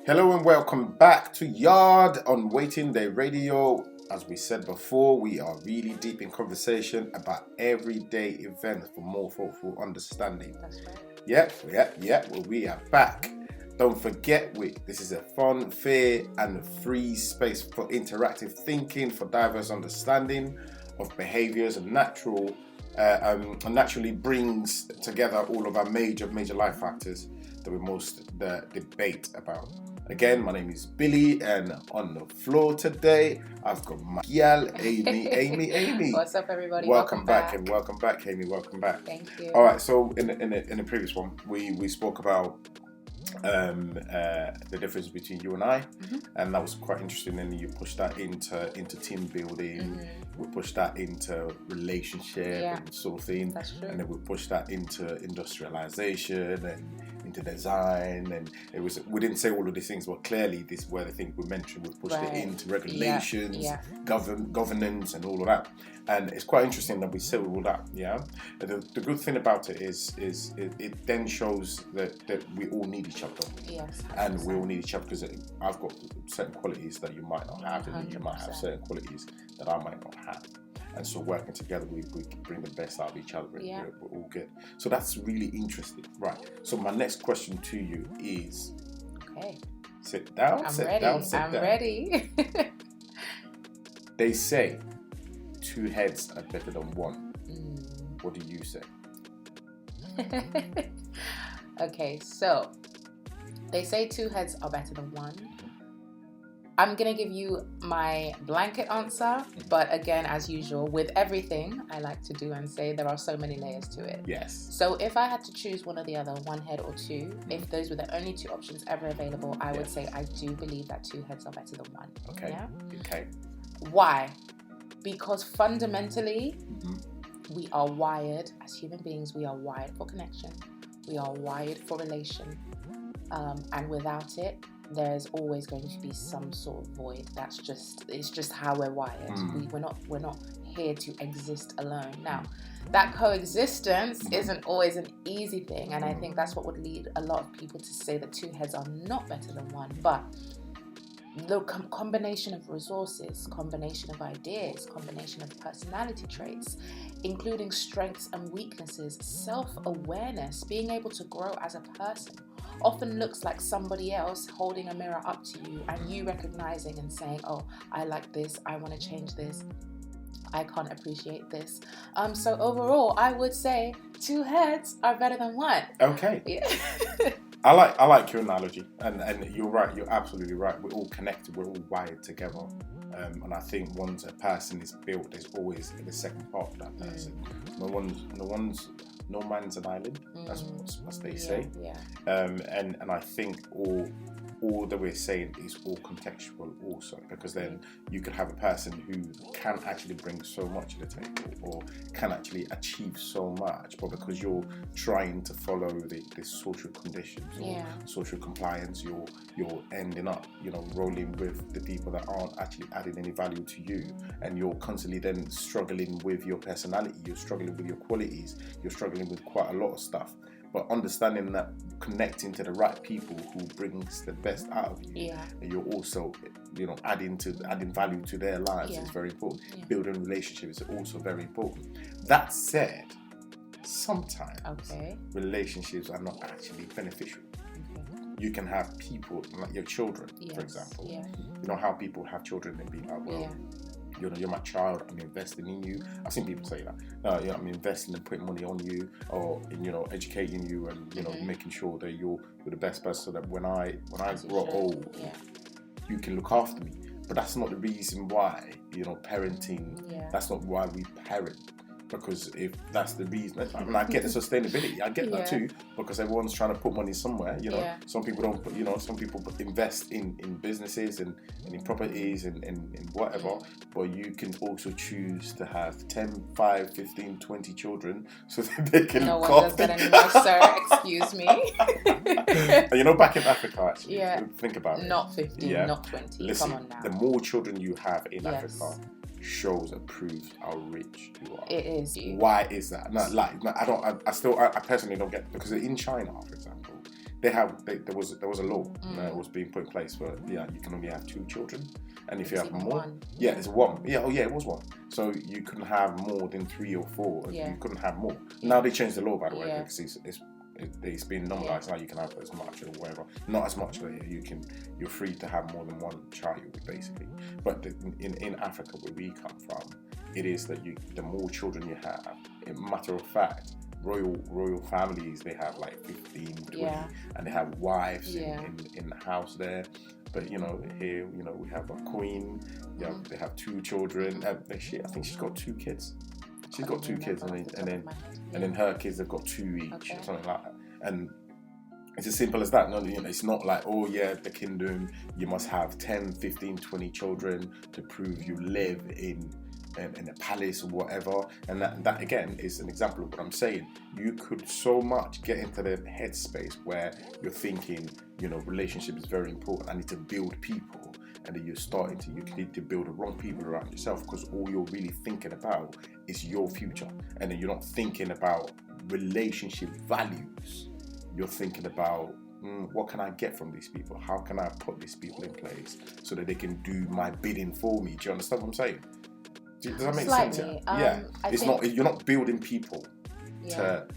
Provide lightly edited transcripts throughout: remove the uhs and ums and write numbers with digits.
Hello and welcome back to Y.A.R.D on Waiting Day Radio. As we said before, we are really deep in conversation about everyday events for more thoughtful understanding. That's right. Yep. Well, we are back. Don't forget, this is a fun, fair and free space for interactive thinking, for diverse understanding of behaviors and naturally brings together all of our major life factors that we most debate about. Again, my name is Billy, and on the floor today, I've got my gal, Amy. What's up, everybody? Welcome back, Amy. Welcome back. Thank you. All right, so in the previous one, we spoke about the difference between you and I, and that was quite interesting. And you pushed that into team building. We pushed that into relationship and sort of thing. That's true. And then we pushed that into industrialization and into design. And we didn't say all of these things, but clearly these were the things we mentioned. We pushed it into regulations, governance, and all of that. And it's quite interesting that we said all that. Yeah. The good thing about it is it then shows that we all need each other. Yes. 100%. And we all need each other, because I've got certain qualities that you might not have, and you might have certain qualities that I might not have. And so working together, we can bring the best out of each other. Yeah. We're all good. So that's really interesting. Right. So my next question to you is... Okay. Sit down. I'm ready. They say 2 heads are better than 1. What do you say? Okay, so they say 2 heads are better than 1. I'm going to give you my blanket answer, but again, as usual, with everything I like to do and say, there are so many layers to it. Yes. So if I had to choose one or the other, 1 head or 2, if those were the only 2 options ever available, I would say I do believe that 2 heads are better than 1. Okay. Yeah? Okay. Why? Because fundamentally, we are wired, as human beings, we are wired for connection. We are wired for relation. And without it, there's always going to be some sort of void. It's just how we're wired. We're not here to exist alone. Now, that coexistence isn't always an easy thing, and I think that's what would lead a lot of people to say that 2 heads are not better than 1. But the combination of resources, combination of ideas, combination of personality traits, including strengths and weaknesses, self-awareness, being able to grow as a person, often looks like somebody else holding a mirror up to you and you recognizing and saying, oh, I like this, I want to change this, I can't appreciate this. So overall, I would say 2 heads are better than 1. Okay. Yeah. I like your analogy, and you're right. You're absolutely right. We're all connected. We're all wired together, and I think once a person is built, there's always the second part of that person. No man's an island. That's what they say. Yeah. And I think all that we're saying is all contextual also, because then you could have a person who can actually bring so much to the table or can actually achieve so much, but because you're trying to follow the social conditions or social compliance, you're ending up rolling with the people that aren't actually adding any value to you, and you're constantly then struggling with your personality, you're struggling with your qualities, you're struggling with quite a lot of stuff. But understanding that connecting to the right people who brings the best out of you, and you're also, adding value to their lives is very important. Yeah. Building relationships is also very important. That said, sometimes relationships are not actually beneficial. You can have people like your children, for example. Yeah. You know how people have children and be like, well, you're my child, I'm investing in you. I've seen people say that. I'm investing and putting money on you, or educating you, and making sure that you're the best person, so that when I grow old, you can look after me. But that's not the reason why, parenting. That's not why we parent. Because if that's the reason, I get the sustainability, I get that too, because everyone's trying to put money somewhere. Some people don't put, some people invest in businesses and in properties and whatever, but you can also choose to have 10, 5, 15, 20 children so that they can look after. No one does that anymore, sir, excuse me. Back in Africa, actually, think about it. Not 15, not 20, listen, come on now. The more children you have in Africa, shows and proves how rich you are. It is. Why is that? I personally don't get, because in China, for example, there was a law that was being put in place for you can only have 2 children, and if you have more, one. it's 1. It was 1. So you couldn't have more than 3 or 4. Yeah. You couldn't have more. Now they changed the law, by the way, Yeah. because it's been normalized. Now you can have as much or whatever. Not as much, but you're free to have more than 1 child, basically. But in Africa, where we come from, it is that the more children you have, matter of fact, royal families, they have like 15, 20, and they have wives in the house there. But here, we have a queen. They have 2 children. I think she's got 2 kids. She's got 2 kids, and then her kids have got 2 each, or something like that. And it's as simple as that. No, it's not like, the kingdom, you must have 10, 15, 20 children to prove you live in a palace or whatever. And that again is an example of what I'm saying. You could so much get into the headspace where you're thinking, relationship is very important. I need to build people. And then you need to build the wrong people around yourself, because all you're really thinking about is your future. And then you're not thinking about relationship values. You're thinking about, what can I get from these people? How can I put these people in place so that they can do my bidding for me? Do you understand what I'm saying? Does that make sense? You're not building people to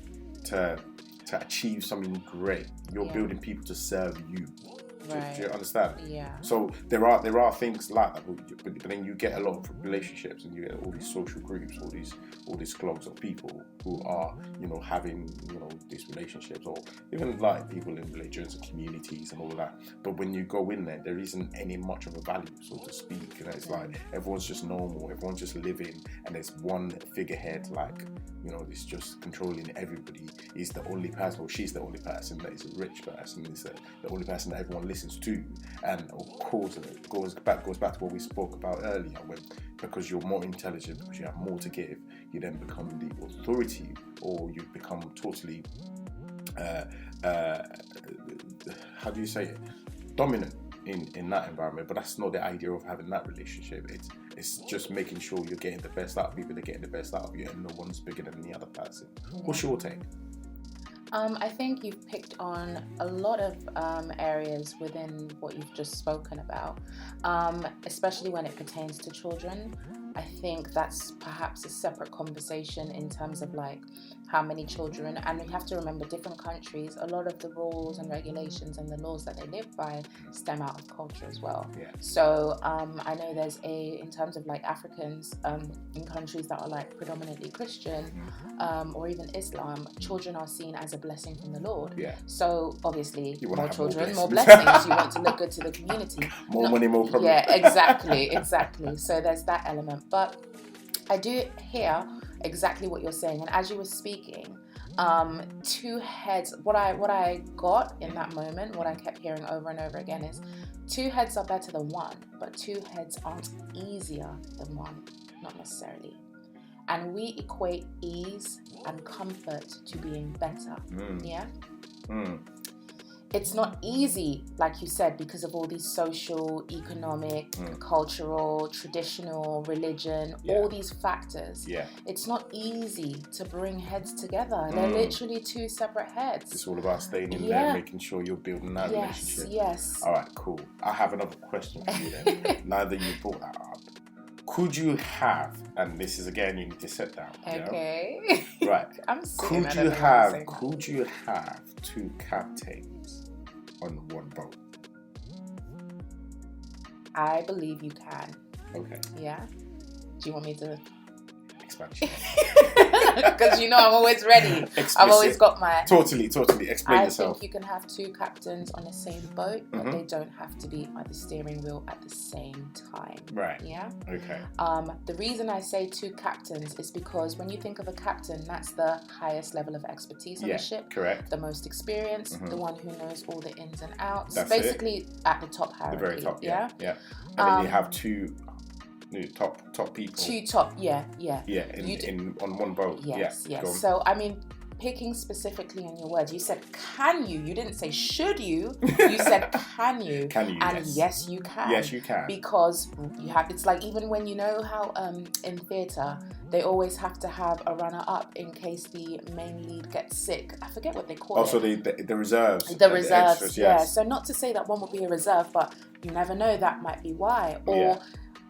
achieve something great. You're building people to serve you. Right. Do you understand? Yeah. So there are things like that, but then you get a lot of relationships, and you get all these social groups, all these clubs of people who are having these relationships, or even like people in religions and communities and all of that. But when you go in there isn't any much of a value, so to speak. It's like everyone's just normal, everyone's just living, and there's one figurehead, like it's just controlling everybody. He's the only person, or she's the only person that is a rich person. Is the only person that everyone listens to. And of course, it goes back to what we spoke about earlier, because you're more intelligent, because you have more to give, you then become the authority, or you become totally how do you say it, dominant in that environment. But that's not the idea of having that relationship. It's just making sure you're getting the best out of people, they're getting the best out of you, and no one's bigger than the other person. What's your take? I think you've picked on a lot of areas within what you've just spoken about, especially when it pertains to children. I think that's perhaps a separate conversation in terms of like how many children, and we have to remember different countries, a lot of the rules and regulations and the laws that they live by stem out of culture as well. Yeah. So I know there's in terms of like Africans in countries that are like predominantly Christian or even Islam, children are seen as a blessing from the Lord. Yeah. So obviously more children, more more blessings. You want to look good to the community. More money, more problems. Yeah, exactly. So there's that element. But I do hear exactly what you're saying, and as you were speaking, 2 heads, what I got in that moment, what I kept hearing over and over again is 2 heads are better than 1, but 2 heads aren't easier than 1, not necessarily. And we equate ease and comfort to being better. It's not easy, like you said, because of all these social, economic, cultural, traditional, religion, all these factors. Yeah. It's not easy to bring heads together. They're literally 2 separate heads. It's all about staying in there, making sure you're building that relationship. Yes. All right, cool. I have another question for you then. Now that you brought that up, could you have, and this is again, you need to sit down. Okay. Right. I'm sitting. Could you have 2 captains on one boat? I believe you can. Okay. Yeah. Do you want me to? Expansion. Because I'm always ready. Explicit. I've always got my... Totally. Explain yourself. I think you can have 2 captains on the same boat, but they don't have to be at the steering wheel at the same time. Right. Yeah? Okay. The reason I say 2 captains is because when you think of a captain, that's the highest level of expertise on the ship. Correct. The most experienced, the one who knows all the ins and outs. That's basically at the top hierarchy. The very top, yeah. And then you have 2 top people. 2 top, yeah. Yeah, on one boat. Yes. Yeah, So, I mean, picking specifically on your words. You said, can you? You didn't say, should you? You said, can you? Can you? And yes, you can. Yes, you can. Because you have, it's like even when you know how in theatre, they always have to have a runner-up in case the main lead gets sick. I forget what they call it. Also, the reserves. The reserves, extras, yeah. yes. So not to say that one will be a reserve, but you never know, that might be why. Or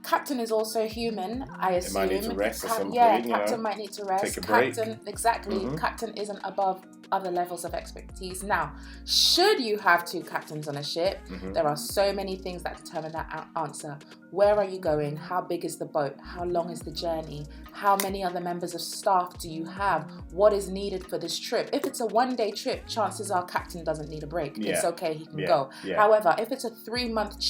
captain is also human, I assume. It might need to rest at some point. Yeah, captain might need to rest. Take a break. Captain, exactly. Captain isn't above other levels of expertise. Now, should you have 2 captains on a ship, there are so many things that determine that answer. Where are you going? How big is the boat? How long is the journey? How many other members of staff do you have? What is needed for this trip? If it's a 1-day trip, chances are captain doesn't need a break. It's okay, he can go. However, if it's a 3-month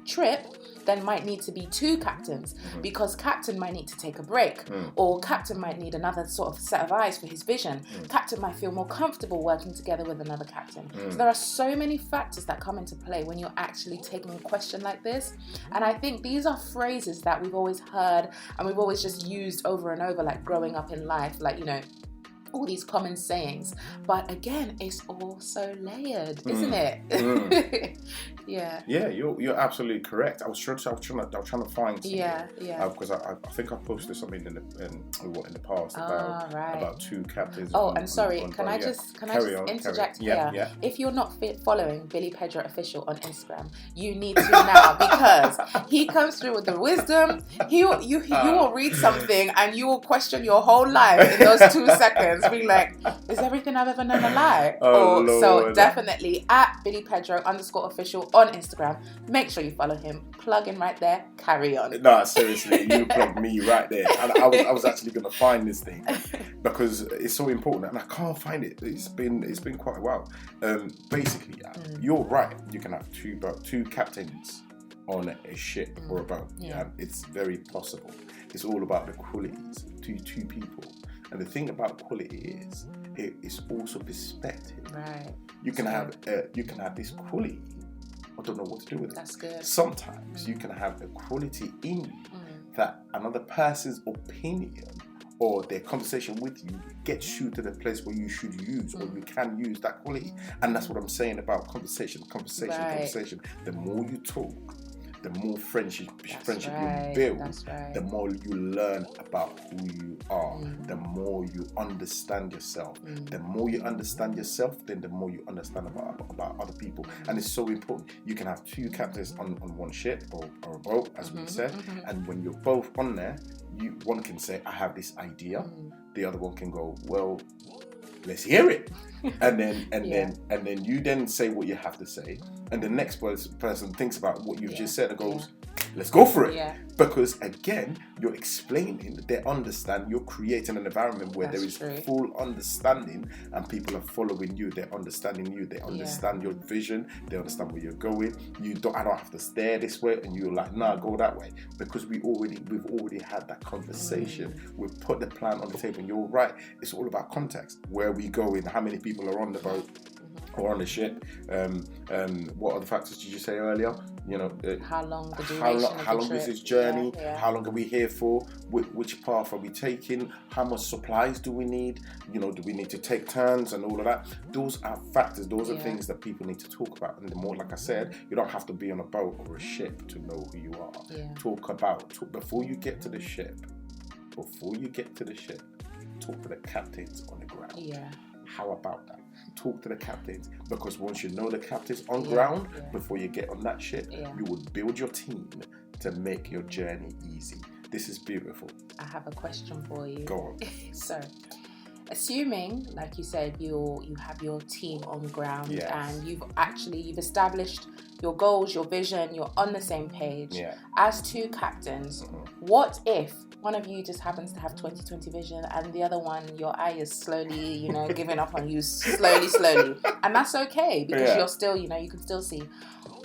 trip, then might need to be 2 captains, because captain might need to take a break, or captain might need another sort of set of eyes for his vision. Captain might feel more comfortable working together with another captain. So there are so many factors that come into play when you're actually taking a question like this. And I think these are phrases that we've always heard and we've always just used over and over, like growing up in life, like, you know, all these common sayings. But again, it's all so layered, isn't it? Yeah, you're absolutely correct. I was trying to find something. Because I think I posted something in the past about 2 captains. Can I just interject here? Yeah. If you're not following Billy Pedro official on Instagram, you need to now, because he comes through with the wisdom. You will read something and you will question your whole life in those 2 seconds. Be like, is everything I've ever known a lie? So definitely at Billy Pedro _official on Instagram. Make sure you follow him. Plug in right there. Carry on. No, seriously, you plugged me right there. And I was actually going to find this thing because it's so important, and I can't find it. It's been quite a while. Basically, you're right. You can have 2 captains on a ship or a boat. Yeah, it's very possible. It's all about the qualities. 2 people. And the thing about quality is, it is also perspective. Right. You can have this quality. I don't know what to do with it. That's good. Sometimes you can have a quality in you that another person's opinion or their conversation with you gets you to the place where you should use or you can use that quality. And that's what I'm saying about conversation. The more you talk, the more friendship you build, the more you learn about who you are, the more you understand yourself. The more you understand yourself, then the more you understand about other people. And it's so important. You can have 2 captains on one ship or a boat, as we said, and when you're both on there, one can say, I have this idea. The other one can go, well, let's hear it. And then you then say what you have to say, and the next person thinks about what you've just said and goes, let's go for it. Because again, you're explaining, they understand, you're creating an environment where there is full understanding, and people are following you, they're understanding you, they understand your vision, they understand where you're going. I don't have to stare this way and you're like, nah, go that way, because we've already had that conversation. We've put the plan on the table, and you're right, it's all about context. Where are we going? How many people are on the boat or on the ship? What other factors did you say earlier? How long the duration how long is this journey? How long are we here for? Which path are we taking? How much supplies do we need? Do we need to take turns and all of that? Those are factors. Those are things that people need to talk about. And the more, like I said, you don't have to be on a boat or a ship to know who you are. Talk before you get to the ship. Talk to the captains on the ground. How about that? Talk to the captains, because once you know the captains on ground, before you get on that ship, you would build your team to make your journey easy. This is beautiful. I have a question for you. Go on. So, assuming, like you said, you have your team on ground, and you've established your goals, your vision, you're on the same page. As 2 captains, what if one of you just happens to have 20/20 vision and the other one, your eye is slowly, giving up on you slowly. And that's okay, because you're still, you can still see.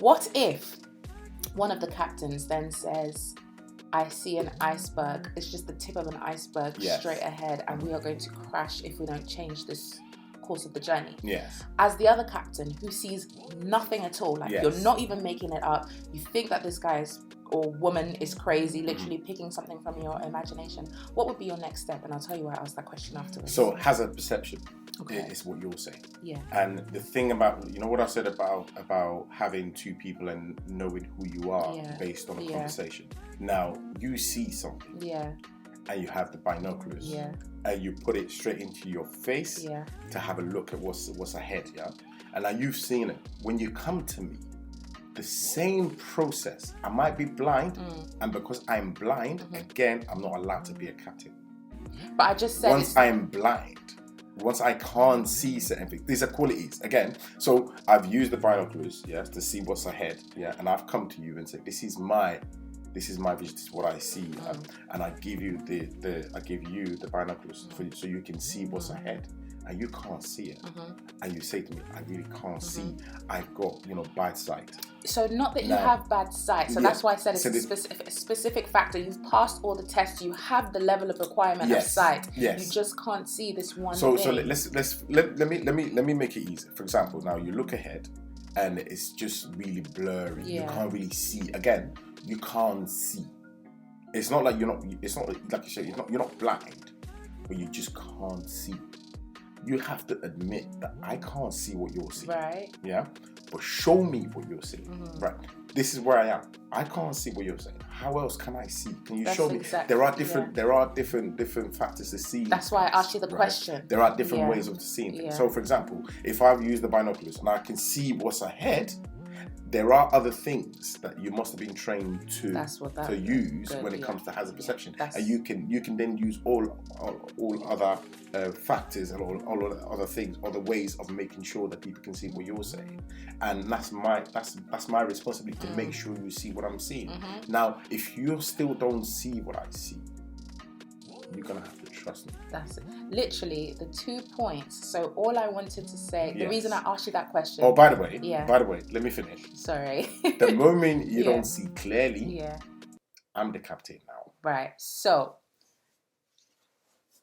What if one of the captains then says, I see an iceberg, it's just the tip of an iceberg straight ahead, and we are going to crash if we don't change this course of the journey. As the other captain, who sees nothing at all, like you're not even making it up, you think that this guy or woman is crazy, literally picking something from your imagination, what would be your next step? And I'll tell you why I asked that question afterwards. So hazard perception. It's what you're saying. Yeah. And the thing about, you know what I said about having two people and knowing who you are based on a conversation. Now, you see something. Yeah. And you have the binoculars. Yeah. And you put it straight into your face to have a look at what's ahead, And now you've seen it. When you come to me, the same process. I might be blind, and because I'm blind, again, I'm not allowed to be a captain. But I just said once I'm blind, once I can't see certain things, these are qualities again. So I've used the binoculars, to see what's ahead, and I've come to you and said, this is my vision, this is what I see, and I give you the binoculars for you, so you can see what's ahead, and you can't see it, and you say to me, I really can't see. I've got bad sight. So not that you have bad sight. So that's why I said it's a specific factor. You've passed all the tests. You have the level of requirement of sight. Yes. You just can't see this one thing. So let me make it easy. For example, now you look ahead, and it's just really blurry. You can't really see. Again, you can't see. It's not like you're not. It's not like you say. You're not blind, but you just can't see. You have to admit that I can't see what you're seeing. Right. Yeah. But show me what you're seeing. Right. This is where I am. I can't see what you're saying. How else can I see? Can you show me? There are different factors to see. That's why I asked you the question. There are different ways of seeing things. So, for example, if I've used the binoculars and I can see what's ahead, there are other things that you must have been trained to use when it comes to hazard perception, and you can then use all other factors and all other things, other ways of making sure that people can see what you're saying, and that's my responsibility to make sure you see what I'm seeing. Now, if you still don't see what I see, you're gonna have to trust me. That's it. Literally, the 2 points. So all I wanted to say, the reason I asked you that question. Oh, by the way, let me finish. Sorry. The moment you don't see clearly, I'm the captain now. Right. So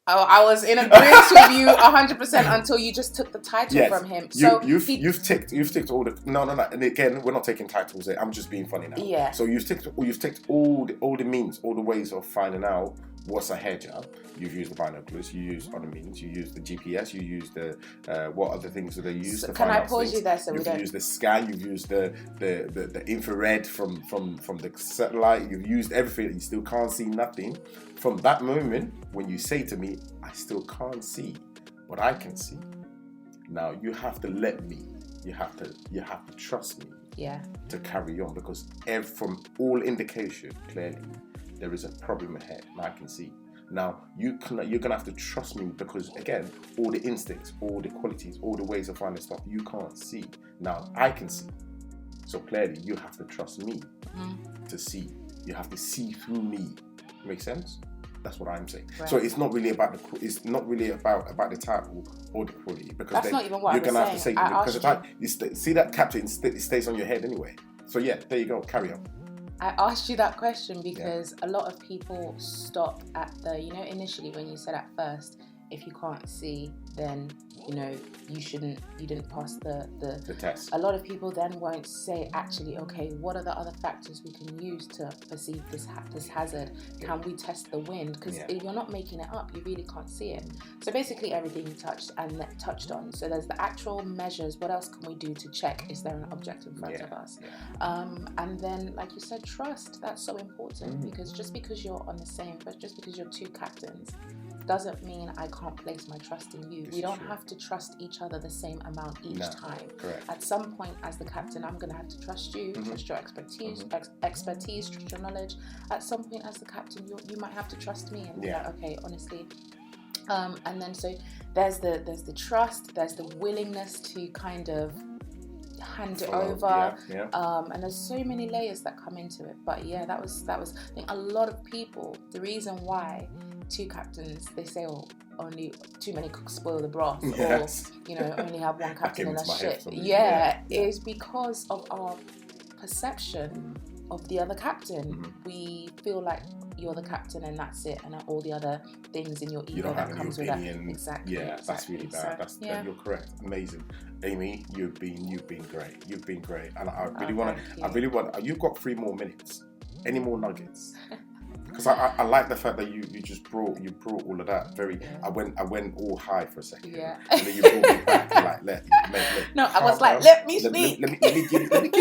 I was in agreement with you 100% until you just took the title from him. So you've ticked all the no. And again, we're not taking titles there. I'm just being funny now. Yeah. So you've ticked all the means, all the ways of finding out what's ahead. You've used the binoculars. You use other means. You use the GPS. You use the what other things do they use? So can I pause you there? So you've used the scan. You've used the infrared from the satellite. You've used everything. You still can't see nothing. From that moment, when you say to me, I still can't see, but I can see. Now you have to let me. You have to trust me. To carry on, because from all indication, clearly, there is a problem ahead, and I can see. Now you're gonna have to trust me, because again, all the instincts, all the qualities, all the ways of finding stuff you can't see. Now I can see. So clearly, you have to trust me to see. You have to see through me. Make sense? That's what I'm saying. Right. So it's not really about the title or the quality, because that's not even what you're gonna have to say because see that captain stays on your head anyway. So there you go. Carry on. I asked you that question because a lot of people stop at the initially when you said at first, if you can't see, then you didn't pass the test. A lot of people then won't say, actually, okay, what are the other factors we can use to perceive this hazard? Can we test the wind? Because you're not making it up, you really can't see it. So basically everything you touched on. So there's the actual measures. What else can we do to check, is there an object in front of us? And then, like you said, trust. That's so important, because just because you're two captains doesn't mean I can't place my trust in you. We don't have to trust each other the same amount each time. Correct. At some point, as the captain, I'm going to have to trust you, trust your expertise, trust your knowledge. At some point, as the captain, you might have to trust me and be like, okay, honestly. And then so there's the trust, there's the willingness to kind of hand it over, and there's so many layers that come into it. But that was I think a lot of people, the reason why two captains, they say, only too many cooks spoil the broth, or only have one captain in a ship, is because of our perception of the other captain. We feel like you're the captain and that's it, and all the other things in your ego that comes with that. Exactly. That's really bad. So, you're correct. Amazing, Amy. You've been great. You've been great, and I really want. You've got 3 more minutes. Any more nuggets? Because I like the fact that you just brought all of that very. Yeah. I went all high for a second. Yeah. And then you brought me back. You're like, let No, I was calm like, down. let me speak. Let me give it.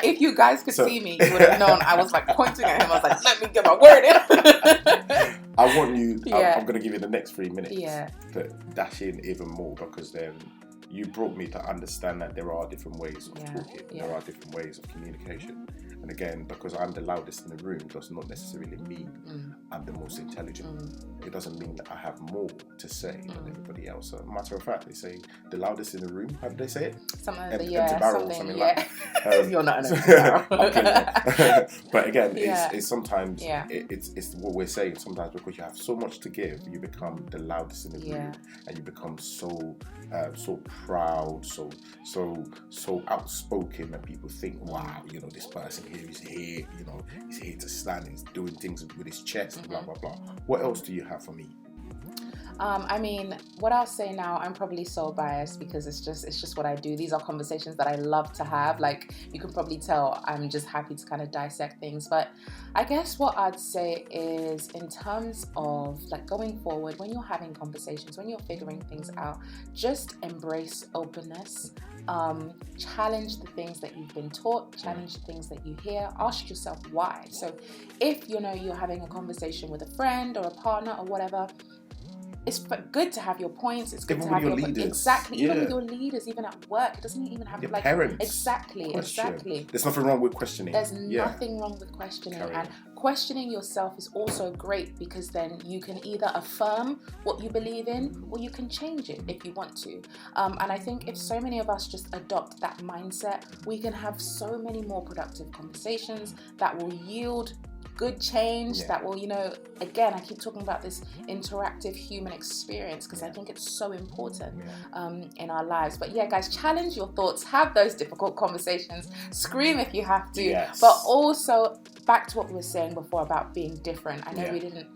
If you guys could So- see me, you would have known. I was like pointing at him. I was like, let me get my word in. I want you. Yeah. I'm going to give you the next 3 minutes. Yeah. To dash in even more, because then you brought me to understand that there are different ways of talking. Yeah. There are different ways of communication. And again, because I'm the loudest in the room does not necessarily mean I'm the most intelligent. It doesn't mean that I have more to say than everybody else. So, matter of fact, they say the loudest in the room. How do they say it? Something like Empty that. barrel or Something, something yeah. like that. You're not an empty barrel. I'm kidding. But again, Yeah. it's sometimes Yeah. it's what we're saying. Sometimes because you have so much to give, you become the loudest in the room, and you become so proud, so outspoken that people think, wow, you know, this person here is here, you know, he's here to stand, he's doing things with his chest, blah blah blah. What else do you have for me? I mean, what I'll say now, I'm probably so biased because it's just what I do. These are conversations that I love to have. Like, you can probably tell I'm just happy to kind of dissect things. But I guess what I'd say is, in terms of like going forward, when you're having conversations, when you're figuring things out, just embrace openness. Challenge the things that you've been taught, challenge the things that you hear, ask yourself why. So if you know you're having a conversation with a friend or a partner or whatever, it's good to have your points. It's good Even to have with your your leaders. exactly. Yeah. Even with your leaders, even at work, it doesn't even have Your like parents. exactly. There's nothing wrong with questioning. There's nothing wrong with questioning, Carry and on. questioning yourself is also great because then you can either affirm what you believe in or you can change it if you want to. And I think if so many of us just adopt that mindset, we can have so many more productive conversations that will yield good change, that will, you know, again, I keep talking about this interactive human experience because I think it's so important in our lives. But yeah, guys, challenge your thoughts, have those difficult conversations, scream if you have to, but also back to what we were saying before about being different. I know we didn't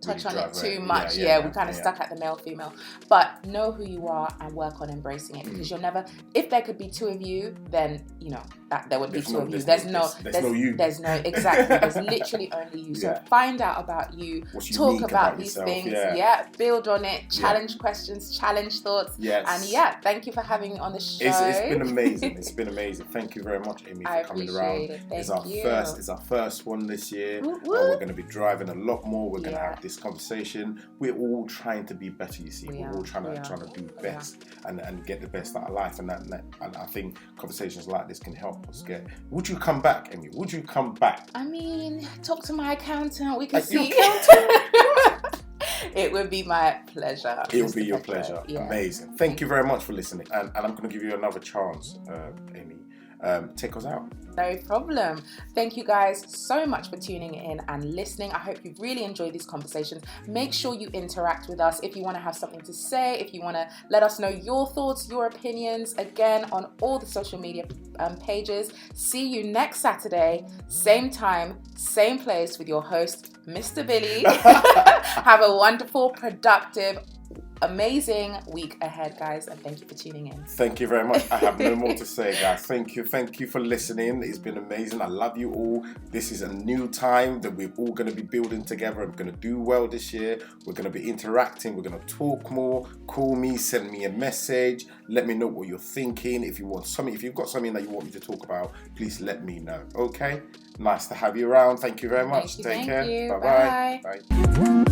touch on it too much. We kind of stuck at the male female, but know who you are and work on embracing it, because you'll never, if there could be two of you, then you know that there would be two of you. There's no you. There's no, exactly, there's literally only you. So find out about you, talk about these things, build on it, challenge questions, challenge thoughts, and thank you for having me on the show. It's been amazing. It's been amazing. Thank you very much, Amy, for coming around. It's our first one this year. We're going to be driving a lot more. We're going to have this conversation. We're all trying to be better, you see. We're all trying to do best and get the best out of life, and I think conversations like this can help us get. Would you come back, Amy? Would you come back? I mean, talk to my accountant. We can see. It would be my pleasure. It will be your pleasure. Amazing. Thank you very much for listening, and I'm going to give you another chance, Amy. Take us out. No problem. Thank you guys so much for tuning in and listening. I hope you really enjoyed these conversations. Make sure you interact with us if you want to have something to say, if you want to let us know your thoughts, your opinions, again, on all the social media pages. See you next Saturday, same time, same place, with your host, Mr. Billy. Have a wonderful, productive, amazing week ahead, guys, and thank you for tuning in. Thank you very much. I have no more to say, guys. Thank you for listening. It's been amazing. I love you all. This is a new time that we're all going to be building together. I'm going to do well this year. We're going to be interacting. We're going to talk more. Call me, send me a message. Let me know what you're thinking. If you've got something that you want me to talk about, please let me know. Okay? Nice to have you around. Thank you very much. Take care. Bye-bye. Bye. Bye.